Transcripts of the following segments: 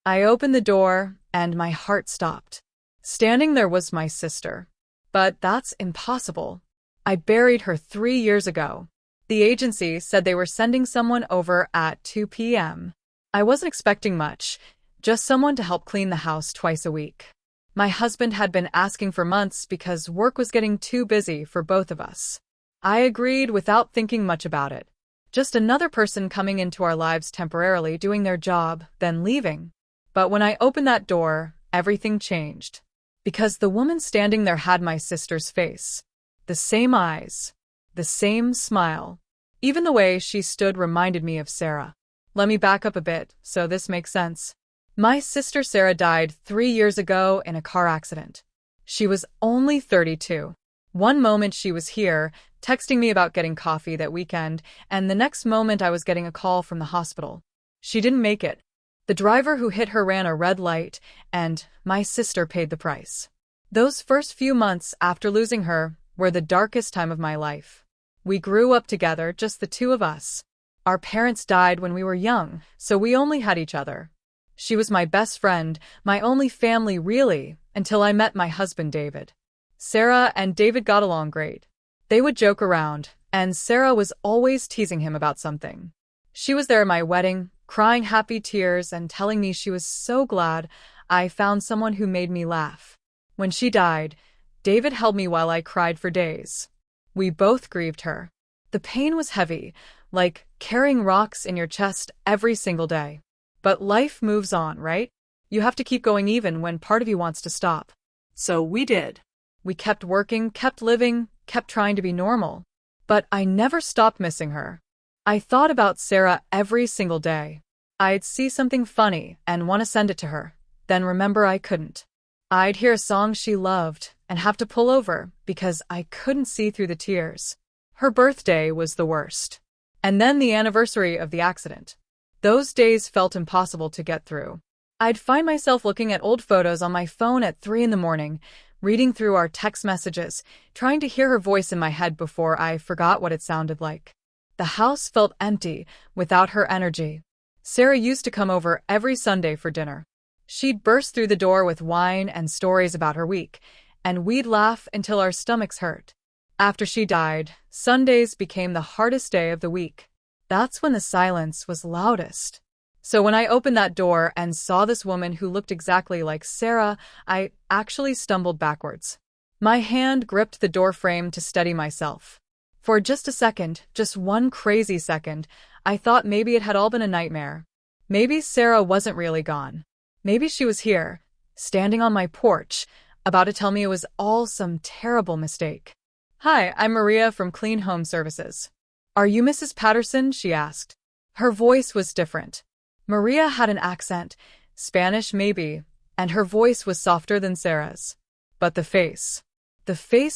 I opened the door, and my heart stopped. Standing there was my sister. But that's impossible. I buried her 3 years ago. The agency said they were sending someone over at 2 p.m. I wasn't expecting much, just someone to help clean the house twice a week. My husband had been asking for months because work was getting too busy for both of us. I agreed without thinking much about it. Just another person coming into our lives temporarily, doing their job, then leaving. But when I opened that door, everything changed. Because the woman standing there had my sister's face. The same eyes. The same smile. Even the way she stood reminded me of Sarah. Let me back up a bit, so this makes sense. My sister Sarah died 3 years ago in a car accident. She was only 32. One moment she was here, texting me about getting coffee that weekend, and the next moment I was getting a call from the hospital. She didn't make it. The driver who hit her ran a red light, and my sister paid the price. Those first few months after losing her were the darkest time of my life. We grew up together, just the two of us. Our parents died when we were young, so we only had each other. She was my best friend, my only family really, until I met my husband David. Sarah and David got along great. They would joke around, and Sarah was always teasing him about something. She was there at my wedding, crying happy tears and telling me she was so glad I found someone who made me laugh. When she died, David held me while I cried for days. We both grieved her. The pain was heavy, like carrying rocks in your chest every single day. But life moves on, right? You have to keep going even when part of you wants to stop. So we did. We kept working, kept living, kept trying to be normal. But I never stopped missing her. I thought about Sarah every single day. I'd see something funny and want to send it to her, then remember I couldn't. I'd hear a song she loved and have to pull over because I couldn't see through the tears. Her birthday was the worst. And then the anniversary of the accident. Those days felt impossible to get through. I'd find myself looking at old photos on my phone at 3 in the morning, reading through our text messages, trying to hear her voice in my head before I forgot what it sounded like. The house felt empty without her energy. Sarah used to come over every Sunday for dinner. She'd burst through the door with wine and stories about her week, and we'd laugh until our stomachs hurt. After she died, Sundays became the hardest day of the week. That's when the silence was loudest. So when I opened that door and saw this woman who looked exactly like Sarah, I actually stumbled backwards. My hand gripped the door frame to steady myself. For just a second, just one crazy second, I thought maybe it had all been a nightmare. Maybe Sarah wasn't really gone. Maybe she was here, standing on my porch, about to tell me it was all some terrible mistake. "Hi, I'm Maria from Clean Home Services. Are you Mrs. Patterson?" she asked. Her voice was different. Maria had an accent, Spanish maybe, and her voice was softer than Sarah's. But the face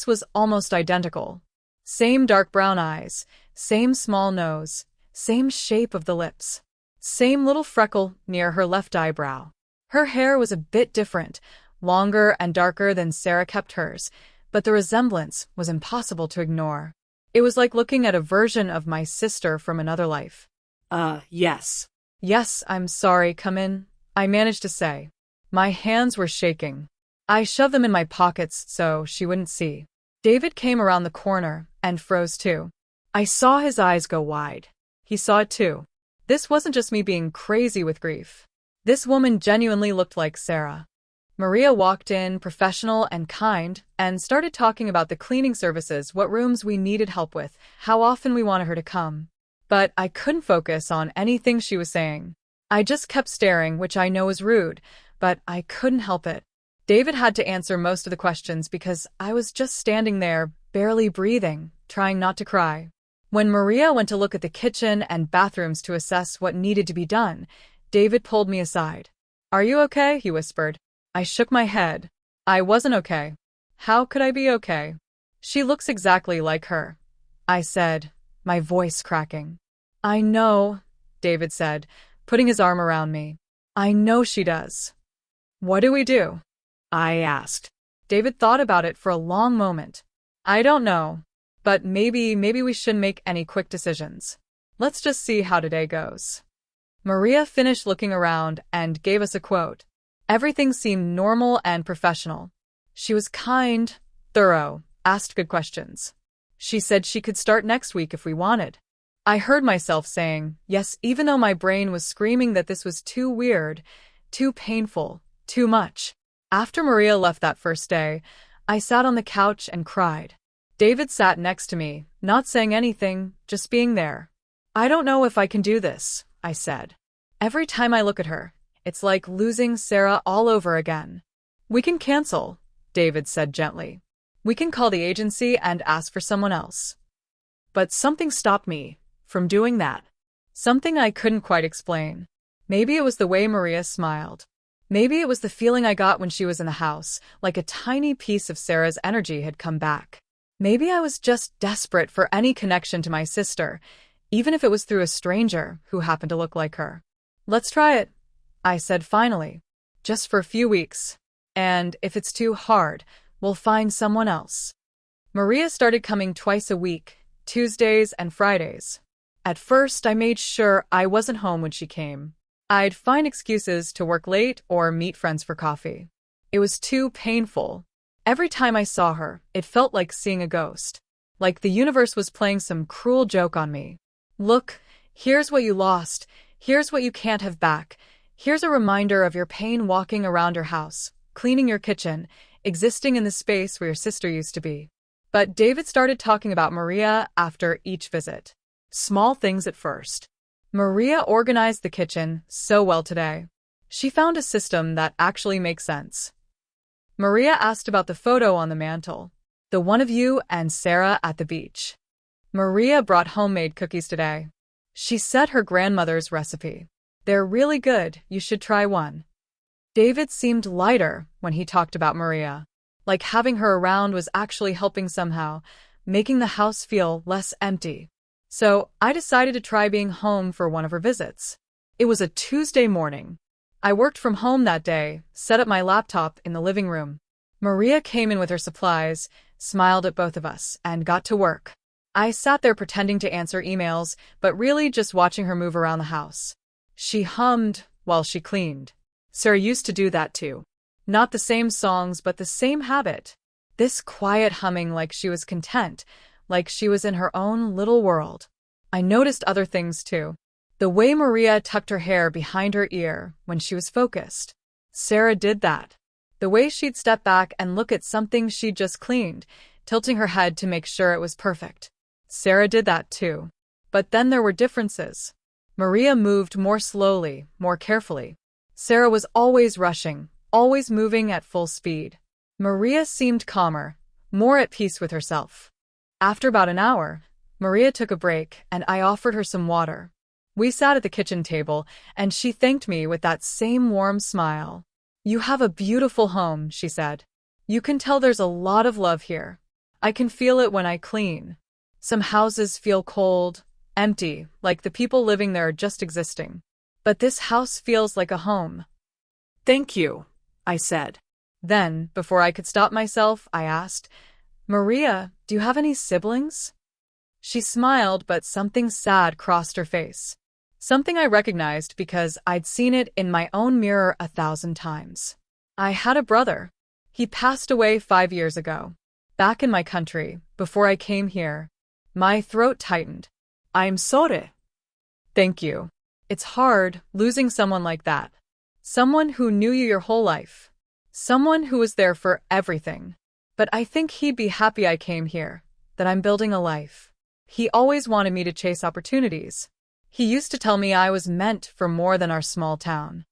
was almost identical. Same dark brown eyes, same small nose, same shape of the lips, same little freckle near her left eyebrow. Her hair was a bit different, longer and darker than Sarah kept hers, but the resemblance was impossible to ignore. It was like looking at a version of my sister from another life. Yes. "Yes, I'm sorry, come in," I managed to say. My hands were shaking. I shoved them in my pockets so she wouldn't see. David came around the corner and froze too. I saw his eyes go wide. He saw it too. This wasn't just me being crazy with grief. This woman genuinely looked like Sarah. Maria walked in, professional and kind, and started talking about the cleaning services, what rooms we needed help with, how often we wanted her to come. But I couldn't focus on anything she was saying. I just kept staring, which I know was rude, but I couldn't help it. David had to answer most of the questions because I was just standing there, barely breathing, trying not to cry. When Maria went to look at the kitchen and bathrooms to assess what needed to be done, David pulled me aside. "Are you okay?" he whispered. I shook my head. I wasn't okay. How could I be okay? "She looks exactly like her," I said, my voice cracking. "I know," David said, putting his arm around me. "I know she does." "What do we do?" I asked. David thought about it for a long moment. "I don't know, but maybe we shouldn't make any quick decisions. Let's just see how today goes." Maria finished looking around and gave us a quote. Everything seemed normal and professional. She was kind, thorough, asked good questions. She said she could start next week if we wanted. I heard myself saying yes, even though my brain was screaming that this was too weird, too painful, too much. After Maria left that first day, I sat on the couch and cried. David sat next to me, not saying anything, just being there. I don't know if I can do this, I said. Every time I look at her, it's like losing Sarah all over again. We can cancel, David said gently. We can call the agency and ask for someone else. But something stopped me from doing that. Something I couldn't quite explain. Maybe it was the way Maria smiled. Maybe it was the feeling I got when she was in the house, like a tiny piece of Sarah's energy had come back. Maybe I was just desperate for any connection to my sister, even if it was through a stranger who happened to look like her. Let's try it, I said finally. Just for a few weeks. And if it's too hard, we'll find someone else. Maria started coming twice a week, Tuesdays and Fridays. At first, I made sure I wasn't home when she came. I'd find excuses to work late or meet friends for coffee. It was too painful. Every time I saw her, it felt like seeing a ghost. Like the universe was playing some cruel joke on me. Look, here's what you lost. Here's what you can't have back. Here's a reminder of your pain walking around your house, cleaning your kitchen, existing in the space where your sister used to be. But David started talking about Maria after each visit. Small things at first. Maria organized the kitchen so well today. She found a system that actually makes sense. Maria asked about the photo on the mantle, the one of you and Sarah at the beach. Maria brought homemade cookies today. She said her grandmother's recipe. They're really good, you should try one. David seemed lighter when he talked about Maria. Like having her around was actually helping somehow, making the house feel less empty. So I decided to try being home for one of her visits. It was a Tuesday morning. I worked from home that day, set up my laptop in the living room. Maria came in with her supplies, smiled at both of us, and got to work. I sat there pretending to answer emails, but really just watching her move around the house. She hummed while she cleaned. Sarah used to do that too. Not the same songs, but the same habit. This quiet humming like she was content, like she was in her own little world. I noticed other things too. The way Maria tucked her hair behind her ear when she was focused. Sarah did that. The way she'd step back and look at something she'd just cleaned, tilting her head to make sure it was perfect. Sarah did that too. But then there were differences. Maria moved more slowly, more carefully. Sarah was always rushing, always moving at full speed. Maria seemed calmer, more at peace with herself. After about an hour, Maria took a break and I offered her some water. We sat at the kitchen table and she thanked me with that same warm smile. You have a beautiful home, she said. You can tell there's a lot of love here. I can feel it when I clean. Some houses feel cold, empty, like the people living there are just existing. But this house feels like a home. Thank you, I said. Then, before I could stop myself, I asked, Maria, do you have any siblings? She smiled, but something sad crossed her face. Something I recognized because I'd seen it in my own mirror 1,000 times. I had a brother. He passed away 5 years ago. Back in my country, before I came here. My throat tightened. I'm sorry. Thank you. It's hard, losing someone like that. Someone who knew you your whole life. Someone who was there for everything. But I think he'd be happy I came here, that I'm building a life. He always wanted me to chase opportunities. He used to tell me I was meant for more than our small town.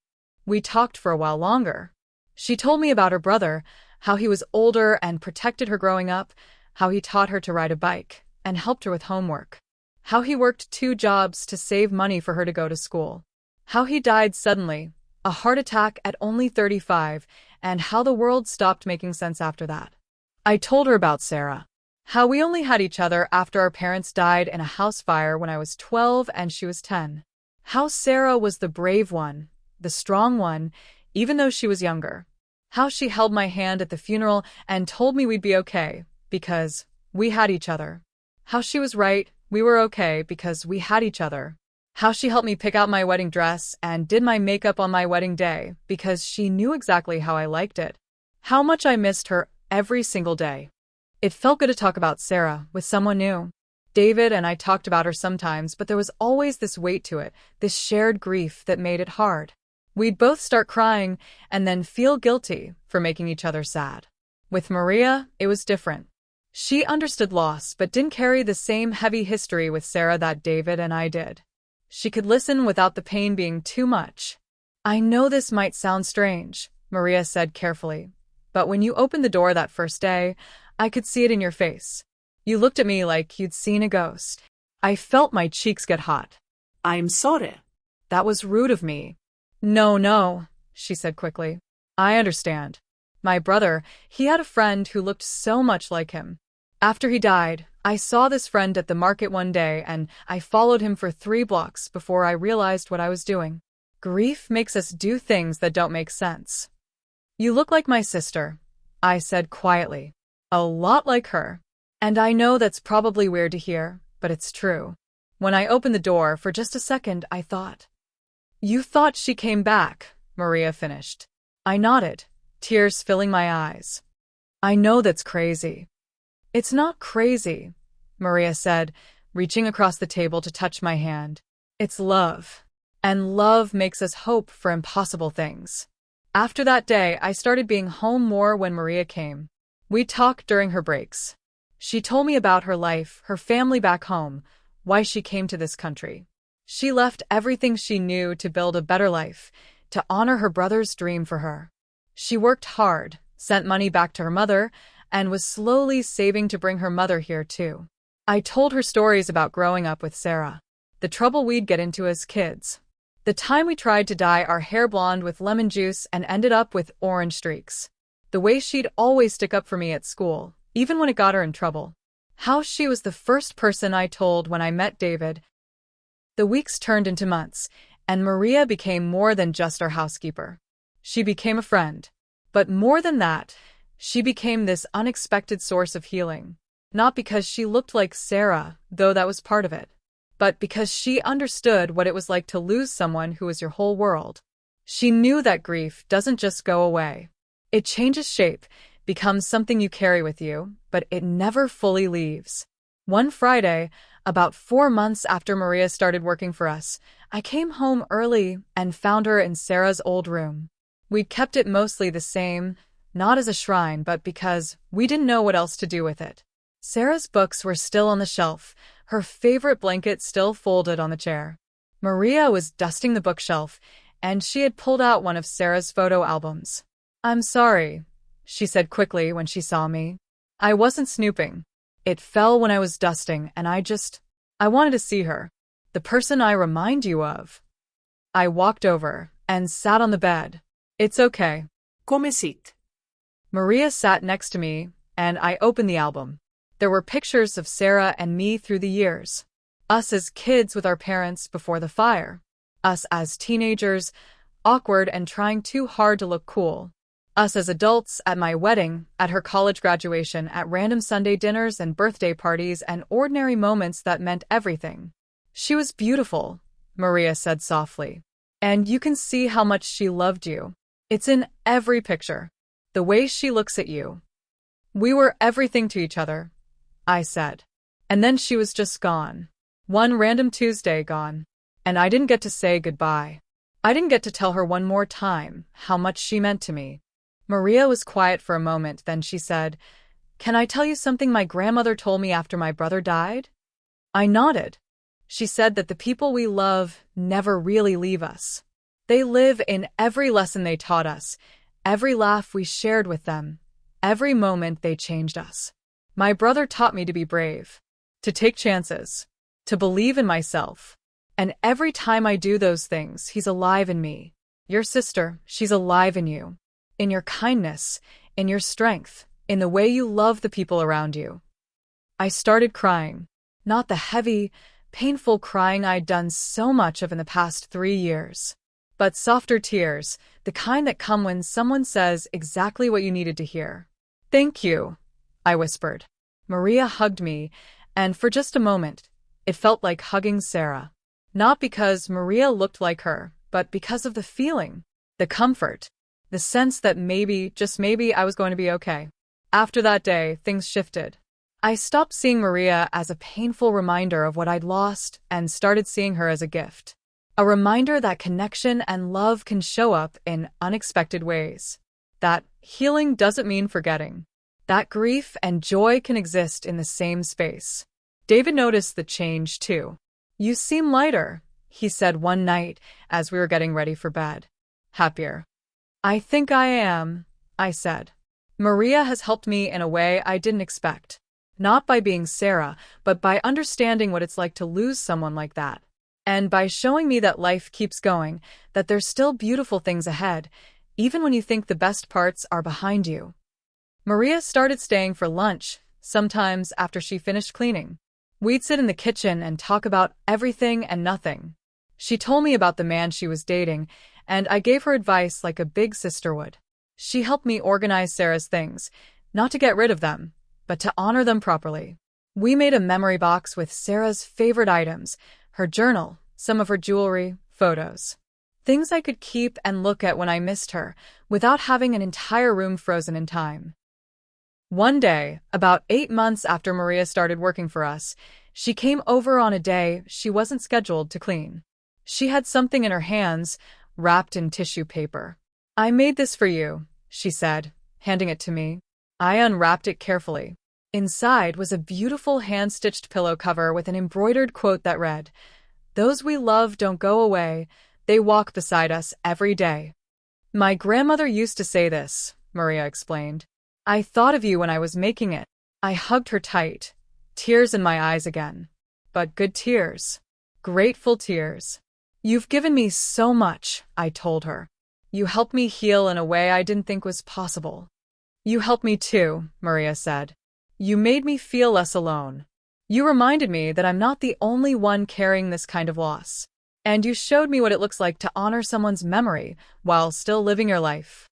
We talked for a while longer. She told me about her brother, how he was older and protected her growing up, how he taught her to ride a bike and helped her with homework, how he worked 2 jobs to save money for her to go to school, how he died suddenly, a heart attack at only 35, and how the world stopped making sense after that. I told her about Sarah, how we only had each other after our parents died in a house fire when I was 12 and she was 10. How Sarah was the brave one, the strong one, even though she was younger. How she held my hand at the funeral and told me we'd be okay, because we had each other. How she was right, we were okay because we had each other. How she helped me pick out my wedding dress and did my makeup on my wedding day because she knew exactly how I liked it. How much I missed her every single day. It felt good to talk about Sarah with someone new. David and I talked about her sometimes, but there was always this weight to it, this shared grief that made it hard. We'd both start crying and then feel guilty for making each other sad. With Maria, it was different. She understood loss but didn't carry the same heavy history with Sarah that David and I did. She could listen without the pain being too much. I know this might sound strange, Maria said carefully, but when you opened the door that first day, I could see it in your face. You looked at me like you'd seen a ghost. I felt my cheeks get hot. I'm sorry. That was rude of me. No, she said quickly. I understand. My brother, he had a friend who looked so much like him. After he died, I saw this friend at the market one day and I followed him for 3 blocks before I realized what I was doing. Grief makes us do things that don't make sense. You look like my sister, I said quietly. A lot like her. And I know that's probably weird to hear, but it's true. When I opened the door, for just a second, I thought. You thought she came back, Maria finished. I nodded, tears filling my eyes. I know that's crazy. It's not crazy, Maria said, reaching across the table to touch my hand. It's love. And love makes us hope for impossible things. After that day, I started being home more when Maria came. We talked during her breaks. She told me about her life, her family back home, why she came to this country. She left everything she knew to build a better life, to honor her brother's dream for her. She worked hard, sent money back to her mother, and was slowly saving to bring her mother here too. I told her stories about growing up with Sarah, the trouble we'd get into as kids. The time we tried to dye our hair blonde with lemon juice and ended up with orange streaks. The way she'd always stick up for me at school, even when it got her in trouble. How she was the first person I told when I met David. The weeks turned into months, and Maria became more than just our housekeeper. She became a friend. But more than that, she became this unexpected source of healing. Not because she looked like Sarah, though that was part of it, but because she understood what it was like to lose someone who was your whole world. She knew that grief doesn't just go away. It changes shape, becomes something you carry with you, but it never fully leaves. One Friday, about 4 months after Maria started working for us, I came home early and found her in Sarah's old room. We'd kept it mostly the same, not as a shrine, but because we didn't know what else to do with it. Sarah's books were still on the shelf, her favorite blanket still folded on the chair. Maria was dusting the bookshelf, and she had pulled out one of Sarah's photo albums. I'm sorry, she said quickly when she saw me. I wasn't snooping. It fell when I was dusting, and I wanted to see her. The person I remind you of. I walked over and sat on the bed. It's okay. Come sit. Maria sat next to me, and I opened the album. There were pictures of Sarah and me through the years. Us as kids with our parents before the fire. Us as teenagers, awkward and trying too hard to look cool. Us as adults at my wedding, at her college graduation, at random Sunday dinners and birthday parties and ordinary moments that meant everything. She was beautiful, Maria said softly. And you can see how much she loved you. It's in every picture. The way she looks at you. We were everything to each other, I said. And then she was just gone. One random Tuesday gone. And I didn't get to say goodbye. I didn't get to tell her one more time how much she meant to me. Maria was quiet for a moment, then she said, Can I tell you something my grandmother told me after my brother died? I nodded. She said that the people we love never really leave us. They live in every lesson they taught us, every laugh we shared with them, every moment they changed us. My brother taught me to be brave, to take chances, to believe in myself. And every time I do those things, he's alive in me. Your sister, she's alive in you. In your kindness, in your strength, in the way you love the people around you. I started crying, not the heavy, painful crying I'd done so much of in the past 3 years, but softer tears, the kind that come when someone says exactly what you needed to hear. Thank you, I whispered. Maria hugged me, and for just a moment, it felt like hugging Sarah. Not because Maria looked like her, but because of the feeling, the comfort, the sense that maybe, just maybe, I was going to be okay. After that day, things shifted. I stopped seeing Maria as a painful reminder of what I'd lost and started seeing her as a gift. A reminder that connection and love can show up in unexpected ways. That healing doesn't mean forgetting. That grief and joy can exist in the same space. David noticed the change too. "You seem lighter," he said one night as we were getting ready for bed. "Happier." "I think I am," I said. "Maria has helped me in a way I didn't expect. Not by being Sarah, but by understanding what it's like to lose someone like that. And by showing me that life keeps going, that there's still beautiful things ahead, even when you think the best parts are behind you." Maria started staying for lunch, sometimes after she finished cleaning. We'd sit in the kitchen and talk about everything and nothing. She told me about the man she was dating, and I gave her advice like a big sister would. She helped me organize Sarah's things, not to get rid of them, but to honor them properly. We made a memory box with Sarah's favorite items, her journal, some of her jewelry, photos. Things I could keep and look at when I missed her, without having an entire room frozen in time. One day, about 8 months after Maria started working for us, she came over on a day she wasn't scheduled to clean. She had something in her hands, wrapped in tissue paper. "I made this for you," she said, handing it to me. I unwrapped it carefully. Inside was a beautiful hand-stitched pillow cover with an embroidered quote that read, "Those we love don't go away, they walk beside us every day." "My grandmother used to say this," Maria explained. "I thought of you when I was making it." I hugged her tight, tears in my eyes again. But good tears. Grateful tears. "You've given me so much," I told her. "You helped me heal in a way I didn't think was possible." "You helped me too," Maria said. "You made me feel less alone. You reminded me that I'm not the only one carrying this kind of loss. And you showed me what it looks like to honor someone's memory while still living your life."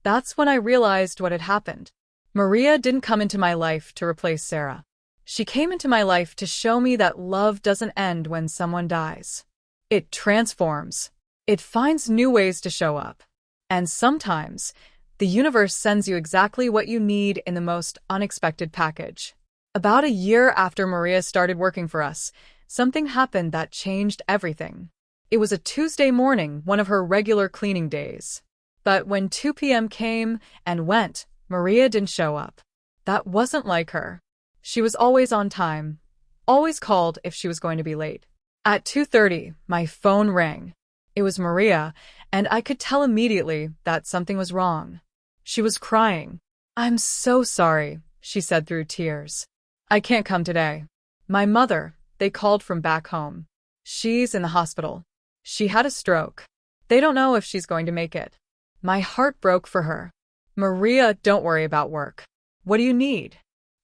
That's when I realized what had happened. Maria didn't come into my life to replace Sarah. She came into my life to show me that love doesn't end when someone dies. It transforms. It finds new ways to show up. And sometimes, the universe sends you exactly what you need in the most unexpected package. About a year after Maria started working for us, something happened that changed everything. It was a Tuesday morning, one of her regular cleaning days. But when 2 p.m. came and went, Maria didn't show up. That wasn't like her. She was always on time, always called if she was going to be late. At 2:30, my phone rang. It was Maria, and I could tell immediately that something was wrong. She was crying. "I'm so sorry," she said through tears. "I can't come today. My mother, they called from back home. She's in the hospital. She had a stroke. They don't know if she's going to make it." My heart broke for her. "Maria, don't worry about work. What do you need?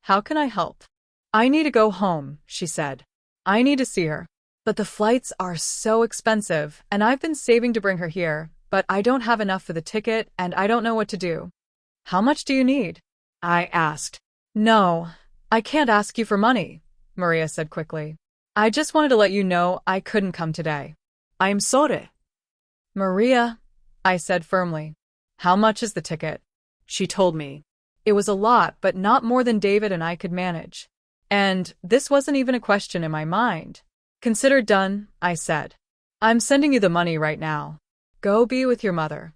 How can I help?" "I need to go home," she said. "I need to see her. But the flights are so expensive, and I've been saving to bring her here, but I don't have enough for the ticket, and I don't know what to do." "How much do you need?" I asked. "No, I can't ask you for money," Maria said quickly. "I just wanted to let you know I couldn't come today." I'm sorry. "Maria," I said firmly. "How much is the ticket?" She told me. It was a lot, but not more than David and I could manage. And this wasn't even a question in my mind. "Consider done," I said. "I'm sending you the money right now. Go be with your mother."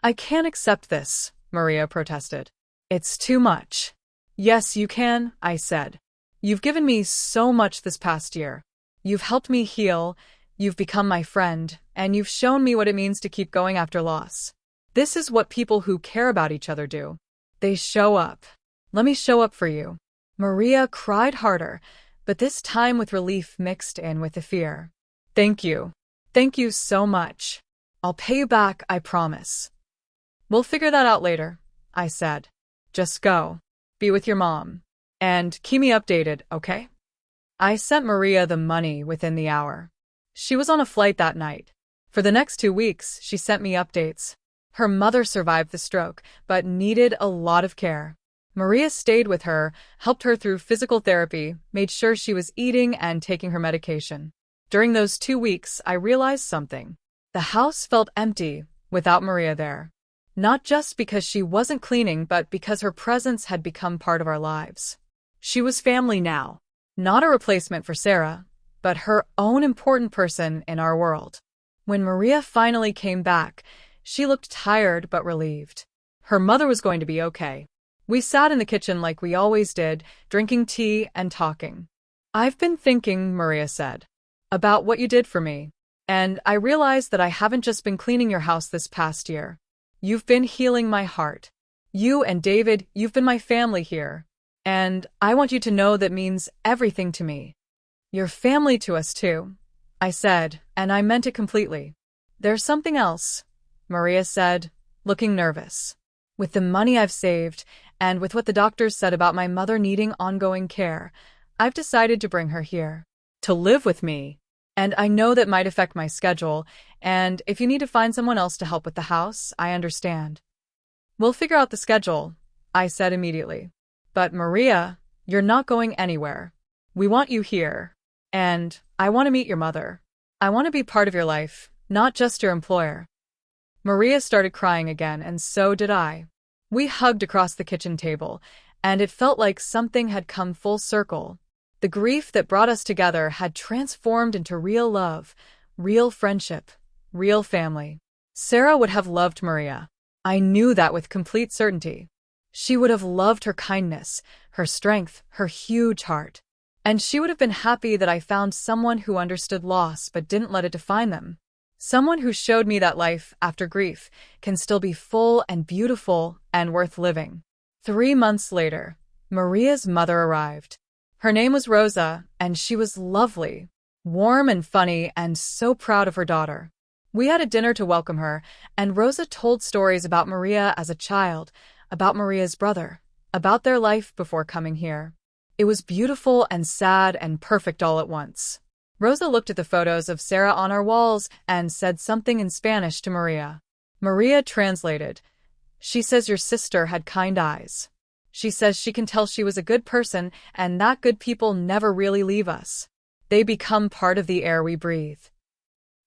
"I can't accept this," Maria protested. "It's too much." "Yes, you can," I said. "You've given me so much this past year. You've helped me heal, you've become my friend, and you've shown me what it means to keep going after loss. This is what people who care about each other do. They show up. Let me show up for you." Maria cried harder, but this time with relief mixed in with the fear. "Thank you. Thank you so much. I'll pay you back, I promise." "We'll figure that out later," I said. "Just go. Be with your mom. And keep me updated, okay?" I sent Maria the money within the hour. She was on a flight that night. For the next 2 weeks, she sent me updates. Her mother survived the stroke, but needed a lot of care. Maria stayed with her, helped her through physical therapy, made sure she was eating and taking her medication. During those 2 weeks, I realized something. The house felt empty without Maria there. Not just because she wasn't cleaning, but because her presence had become part of our lives. She was family now. Not a replacement for Sarah, but her own important person in our world. When Maria finally came back, she looked tired but relieved. Her mother was going to be okay. We sat in the kitchen like we always did, drinking tea and talking. "I've been thinking," Maria said, "about what you did for me. And I realized that I haven't just been cleaning your house this past year. You've been healing my heart. You and David, you've been my family here. And I want you to know that means everything to me." "You're family to us too," I said, and I meant it completely. "There's something else," Maria said, looking nervous. "With the money I've saved, and with what the doctors said about my mother needing ongoing care, I've decided to bring her here. To live with me. And I know that might affect my schedule, and if you need to find someone else to help with the house, I understand." "We'll figure out the schedule," I said immediately. "But Maria, you're not going anywhere. We want you here. And I want to meet your mother. I want to be part of your life, not just your employer." Maria started crying again, and so did I. We hugged across the kitchen table, and it felt like something had come full circle. The grief that brought us together had transformed into real love, real friendship, real family. Sarah would have loved Maria. I knew that with complete certainty. She would have loved her kindness, her strength, her huge heart. And she would have been happy that I found someone who understood loss but didn't let it define them. Someone who showed me that life, after grief, can still be full and beautiful and worth living. 3 months later, Maria's mother arrived. Her name was Rosa, and she was lovely, warm and funny, and so proud of her daughter. We had a dinner to welcome her, and Rosa told stories about Maria as a child, about Maria's brother, about their life before coming here. It was beautiful and sad and perfect all at once. Rosa looked at the photos of Sarah on our walls and said something in Spanish to Maria. Maria translated. "She says your sister had kind eyes. She says she can tell she was a good person and that good people never really leave us. They become part of the air we breathe."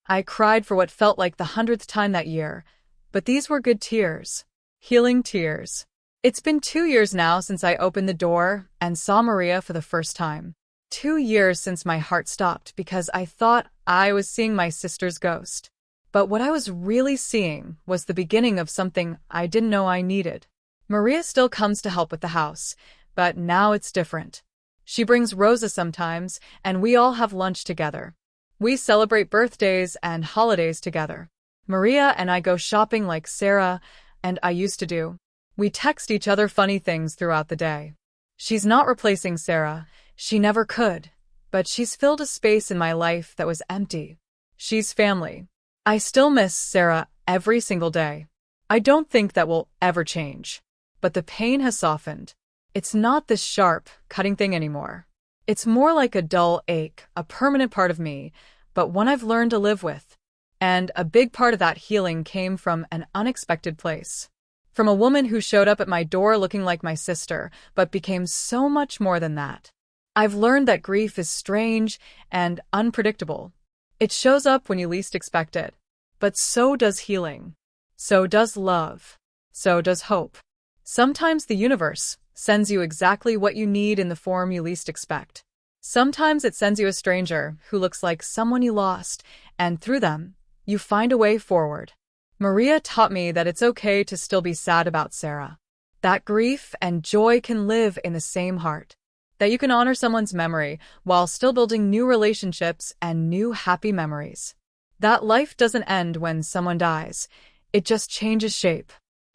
I cried for what felt like the 100th time that year, but these were good tears. Healing tears. It's been 2 years now since I opened the door and saw Maria for the first time. 2 years since my heart stopped because I thought I was seeing my sister's ghost. But what I was really seeing was the beginning of something I didn't know I needed. Maria still comes to help with the house, but now it's different. She brings Rosa sometimes, and we all have lunch together. We celebrate birthdays and holidays together. Maria and I go shopping like Sarah and I used to do. We text each other funny things throughout the day. She's not replacing Sarah. She never could. But she's filled a space in my life that was empty. She's family. I still miss Sarah every single day. I don't think that will ever change. But the pain has softened. It's not this sharp, cutting thing anymore. It's more like a dull ache, a permanent part of me, but one I've learned to live with. And a big part of that healing came from an unexpected place. From a woman who showed up at my door looking like my sister, but became so much more than that. I've learned that grief is strange and unpredictable. It shows up when you least expect it. But so does healing. So does love. So does hope. Sometimes the universe sends you exactly what you need in the form you least expect. Sometimes it sends you a stranger who looks like someone you lost, and through them, you find a way forward. Maria taught me that it's okay to still be sad about Sarah. That grief and joy can live in the same heart. That you can honor someone's memory while still building new relationships and new happy memories. That life doesn't end when someone dies. It just changes shape.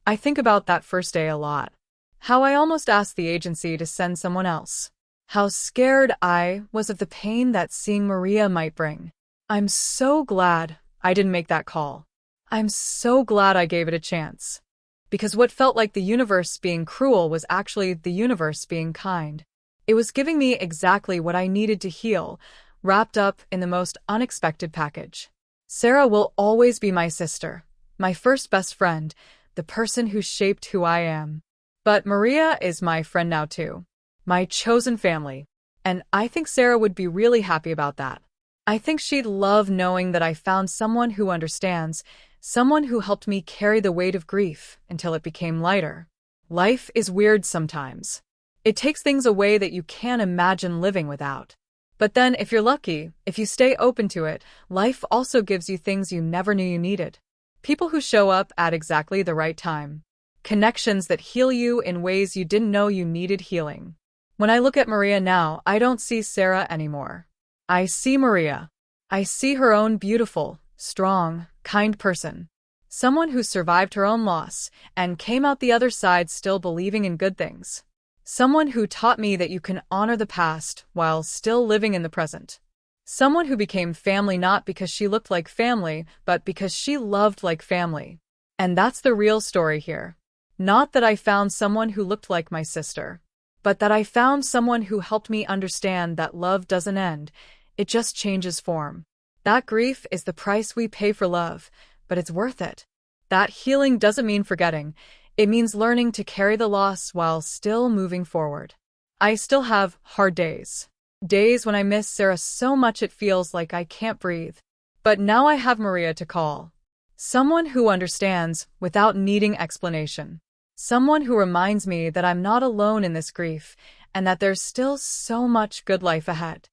I think about that first day a lot. How I almost asked the agency to send someone else. How scared I was of the pain that seeing Maria might bring. I'm so glad I didn't make that call. I'm so glad I gave it a chance. Because what felt like the universe being cruel was actually the universe being kind. It was giving me exactly what I needed to heal, wrapped up in the most unexpected package. Sarah will always be my sister, my first best friend, the person who shaped who I am. But Maria is my friend now too. My chosen family. And I think Sarah would be really happy about that. I think she'd love knowing that I found someone who understands, someone who helped me carry the weight of grief until it became lighter. Life is weird sometimes. It takes things away that you can't imagine living without. But then, if you're lucky, if you stay open to it, life also gives you things you never knew you needed. People who show up at exactly the right time. Connections that heal you in ways you didn't know you needed healing. When I look at Maria now, I don't see Sarah anymore. I see Maria. I see her own beautiful, strong, kind person. Someone who survived her own loss and came out the other side still believing in good things. Someone who taught me that you can honor the past while still living in the present. Someone who became family not because she looked like family, but because she loved like family. And that's the real story here. Not that I found someone who looked like my sister, but that I found someone who helped me understand that love doesn't end, it just changes form. That grief is the price we pay for love, but it's worth it. That healing doesn't mean forgetting. It means learning to carry the loss while still moving forward. I still have hard days. Days when I miss Sarah so much it feels like I can't breathe. But now I have Maria to call. Someone who understands without needing explanation. Someone who reminds me that I'm not alone in this grief and that there's still so much good life ahead.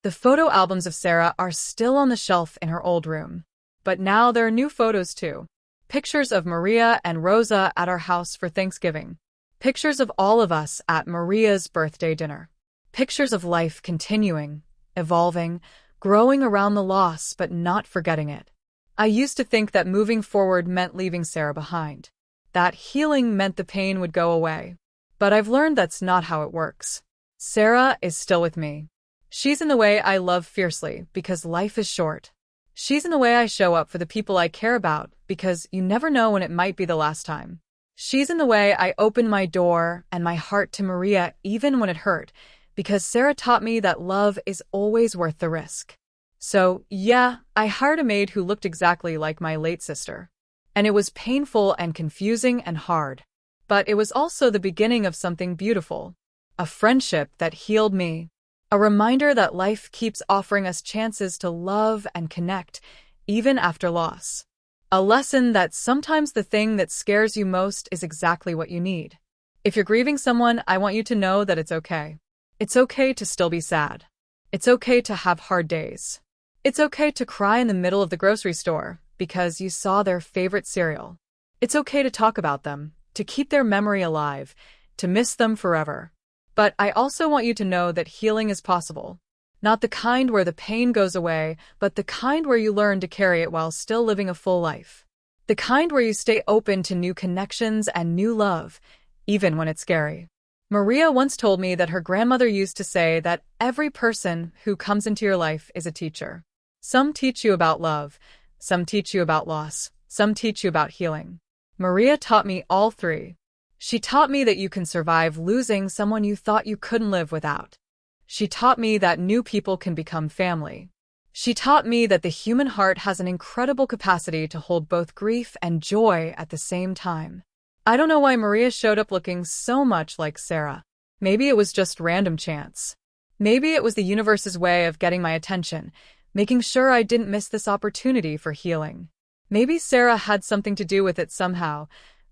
The photo albums of Sarah are still on the shelf in her old room. But now there are new photos too. Pictures of Maria and Rosa at our house for Thanksgiving. Pictures of all of us at Maria's birthday dinner. Pictures of life continuing, evolving, growing around the loss but not forgetting it. I used to think that moving forward meant leaving Sarah behind. That healing meant the pain would go away. But I've learned that's not how it works. Sarah is still with me. She's in the way I love fiercely because life is short. She's in the way I show up for the people I care about because you never know when it might be the last time. She's in the way I open my door and my heart to Maria even when it hurt because Sarah taught me that love is always worth the risk. So, yeah, I hired a maid who looked exactly like my late sister. And it was painful and confusing and hard. But it was also the beginning of something beautiful. A friendship that healed me. A reminder that life keeps offering us chances to love and connect, even after loss. A lesson that sometimes the thing that scares you most is exactly what you need. If you're grieving someone, I want you to know that it's okay. It's okay to still be sad. It's okay to have hard days. It's okay to cry in the middle of the grocery store because you saw their favorite cereal. It's okay to talk about them, to keep their memory alive, to miss them forever. But I also want you to know that healing is possible. Not the kind where the pain goes away, but the kind where you learn to carry it while still living a full life. The kind where you stay open to new connections and new love, even when it's scary. Maria once told me that her grandmother used to say that every person who comes into your life is a teacher. Some teach you about love, some teach you about loss, some teach you about healing. Maria taught me all three. She taught me that you can survive losing someone you thought you couldn't live without. She taught me that new people can become family. She taught me that the human heart has an incredible capacity to hold both grief and joy at the same time. I don't know why Maria showed up looking so much like Sarah. Maybe it was just random chance. Maybe it was the universe's way of getting my attention, making sure I didn't miss this opportunity for healing. Maybe Sarah had something to do with it somehow,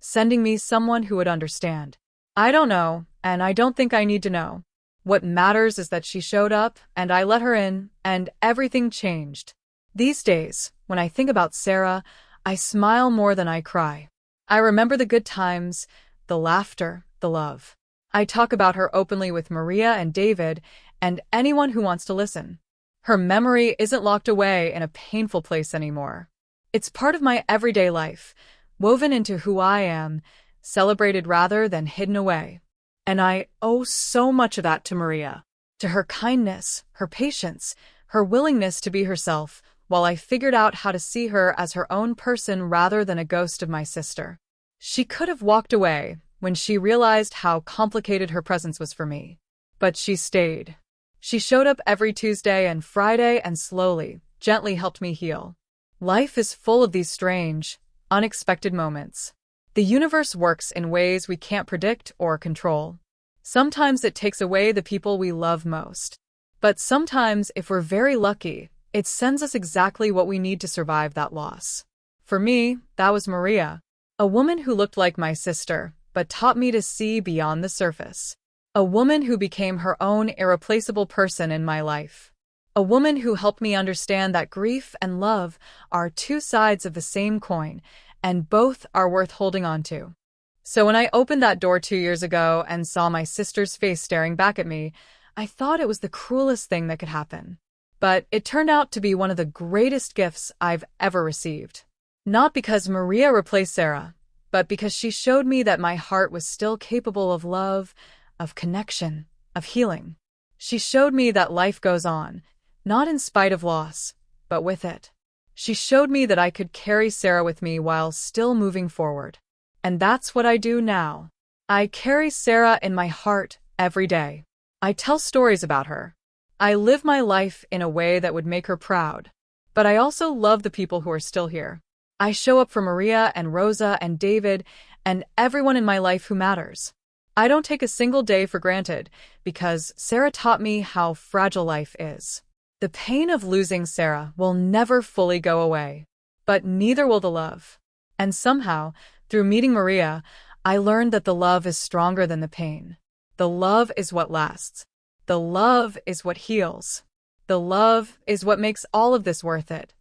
sending me someone who would understand. I don't know, and I don't think I need to know. What matters is that she showed up, and I let her in, and everything changed. These days, when I think about Sarah, I smile more than I cry. I remember the good times, the laughter, the love. I talk about her openly with Maria and David, and anyone who wants to listen. Her memory isn't locked away in a painful place anymore. It's part of my everyday life, woven into who I am, celebrated rather than hidden away. And I owe so much of that to Maria, to her kindness, her patience, her willingness to be herself, while I figured out how to see her as her own person rather than a ghost of my sister. She could have walked away when she realized how complicated her presence was for me. But she stayed. She showed up every Tuesday and Friday and slowly, gently helped me heal. Life is full of these strange, unexpected moments. The universe works in ways we can't predict or control. Sometimes it takes away the people we love most. But sometimes, if we're very lucky, It sends us exactly what we need to survive that loss. For me, that was Maria, a woman who looked like my sister, but taught me to see beyond the surface. A woman who became her own irreplaceable person in my life. A woman who helped me understand that grief and love are two sides of the same coin, and both are worth holding on to. So when I opened that door 2 years ago and saw my sister's face staring back at me, I thought it was the cruelest thing that could happen. But it turned out to be one of the greatest gifts I've ever received. Not because Maria replaced Sarah, but because she showed me that my heart was still capable of love, of connection, of healing. She showed me that life goes on, not in spite of loss, but with it. She showed me that I could carry Sarah with me while still moving forward. And that's what I do now. I carry Sarah in my heart every day. I tell stories about her. I live my life in a way that would make her proud. But I also love the people who are still here. I show up for Maria and Rosa and David and everyone in my life who matters. I don't take a single day for granted because Sarah taught me how fragile life is. The pain of losing Sarah will never fully go away, but neither will the love. And somehow, through meeting Maria, I learned that the love is stronger than the pain. The love is what lasts. The love is what heals. The love is what makes all of this worth it.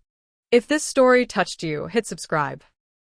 If this story touched you, hit subscribe.